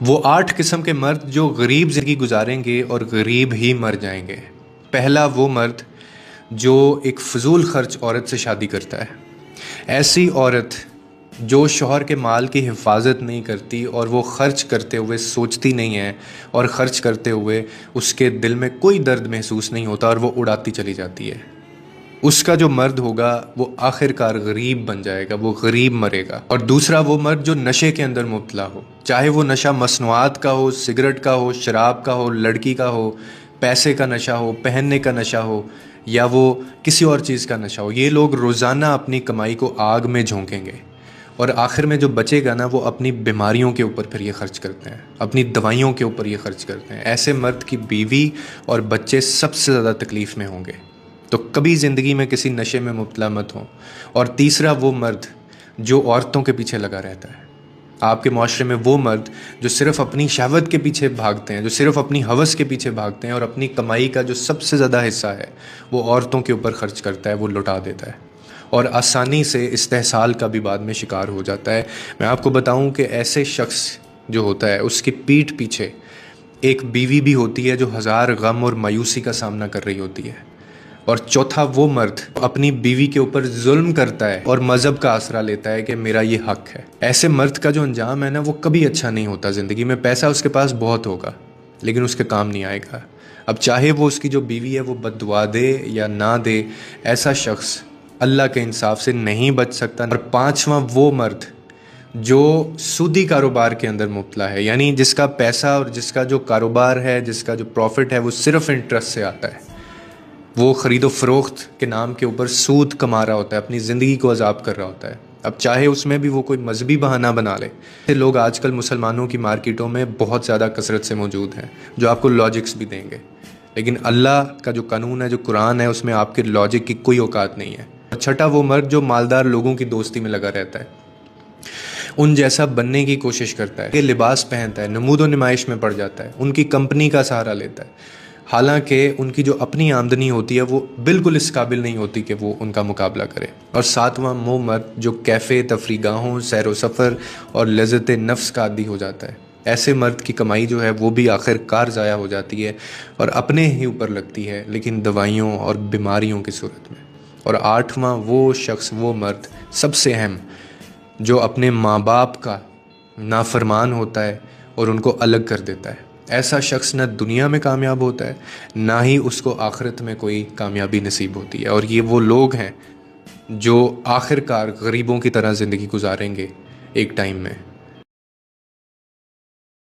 وہ 8 قسم کے مرد جو غریب زندگی گزاریں گے اور غریب ہی مر جائیں گے۔ پہلا وہ مرد جو ایک فضول خرچ عورت سے شادی کرتا ہے۔ ایسی عورت جو شوہر کے مال کی حفاظت نہیں کرتی اور وہ خرچ کرتے ہوئے سوچتی نہیں ہے اور خرچ کرتے ہوئے اس کے دل میں کوئی درد محسوس نہیں ہوتا اور وہ اڑاتی چلی جاتی ہے، اس کا جو مرد ہوگا وہ آخر کار غریب بن جائے گا، وہ غریب مرے گا۔ اور دوسرا وہ مرد جو نشے کے اندر مبتلا ہو، چاہے وہ نشہ مصنوعات کا ہو، سگریٹ کا ہو، شراب کا ہو، لڑکی کا ہو، پیسے کا نشہ ہو، پہننے کا نشہ ہو، یا وہ کسی اور چیز کا نشہ ہو۔ یہ لوگ روزانہ اپنی کمائی کو آگ میں جھونکیں گے اور آخر میں جو بچے گا نا وہ اپنی بیماریوں کے اوپر پھر یہ خرچ کرتے ہیں، اپنی دوائیوں کے اوپر یہ خرچ کرتے ہیں۔ ایسے مرد کی بیوی اور بچے سب سے زیادہ تکلیف میں ہوں گے، تو کبھی زندگی میں کسی نشے میں مبتلا مت ہوں۔ اور تیسرا وہ مرد جو عورتوں کے پیچھے لگا رہتا ہے، آپ کے معاشرے میں وہ مرد جو صرف اپنی شہوت کے پیچھے بھاگتے ہیں، جو صرف اپنی ہوس کے پیچھے بھاگتے ہیں اور اپنی کمائی کا جو سب سے زیادہ حصہ ہے وہ عورتوں کے اوپر خرچ کرتا ہے، وہ لٹا دیتا ہے اور آسانی سے استحصال کا بھی بعد میں شکار ہو جاتا ہے۔ میں آپ کو بتاؤں کہ ایسے شخص جو ہوتا ہے اس کی پیٹھ پیچھے ایک بیوی بھی ہوتی ہے جو ہزار غم اور مایوسی کا سامنا کر رہی ہوتی ہے، اور چوتھا وہ مرد اپنی بیوی کے اوپر ظلم کرتا ہے اور مذہب کا آسرا لیتا ہے کہ میرا یہ حق ہے۔ ایسے مرد کا جو انجام ہے نا وہ کبھی اچھا نہیں ہوتا زندگی میں۔ پیسہ اس کے پاس بہت ہوگا لیکن اس کے کام نہیں آئے گا۔ اب چاہے وہ اس کی جو بیوی ہے وہ بد دعا دے یا نہ دے، ایسا شخص اللہ کے انصاف سے نہیں بچ سکتا۔ اور پانچواں وہ مرد جو سودی کاروبار کے اندر مبتلا ہے، یعنی جس کا پیسہ اور جس کا جو کاروبار ہے، جس کا جو پروفٹ ہے وہ صرف انٹرسٹ سے آتا ہے، وہ خرید و فروخت کے نام کے اوپر سود کما رہا ہوتا ہے، اپنی زندگی کو عذاب کر رہا ہوتا ہے۔ اب چاہے اس میں بھی وہ کوئی مذہبی بہانہ بنا لے، لوگ آج کل مسلمانوں کی مارکیٹوں میں بہت زیادہ کثرت سے موجود ہیں جو آپ کو لاجکس بھی دیں گے، لیکن اللہ کا جو قانون ہے، جو قرآن ہے، اس میں آپ کے لاجک کی کوئی اوقات نہیں ہے۔ چھٹا وہ مرد جو مالدار لوگوں کی دوستی میں لگا رہتا ہے، ان جیسا بننے کی کوشش کرتا ہے، کہ لباس پہنتا ہے، نمود و نمائش میں پڑ جاتا ہے، ان کی کمپنی کا سہارا لیتا ہے، حالانکہ ان کی جو اپنی آمدنی ہوتی ہے وہ بالکل اس قابل نہیں ہوتی کہ وہ ان کا مقابلہ کرے۔ اور ساتواں وہ مرد جو کیفے، تفریح گاہوں، سیر و سفر اور لذت نفس کا عادی ہو جاتا ہے۔ ایسے مرد کی کمائی جو ہے وہ بھی آخر کار ضائع ہو جاتی ہے اور اپنے ہی اوپر لگتی ہے، لیکن دوائیوں اور بیماریوں کی صورت میں۔ اور آٹھواں وہ شخص، وہ مرد سب سے اہم، جو اپنے ماں باپ کا نافرمان ہوتا ہے اور ان کو الگ کر دیتا ہے۔ ایسا شخص نہ دنیا میں کامیاب ہوتا ہے، نہ ہی اس کو آخرت میں کوئی کامیابی نصیب ہوتی ہے۔ اور یہ وہ لوگ ہیں جو آخر کار غریبوں کی طرح زندگی گزاریں گے ایک ٹائم میں۔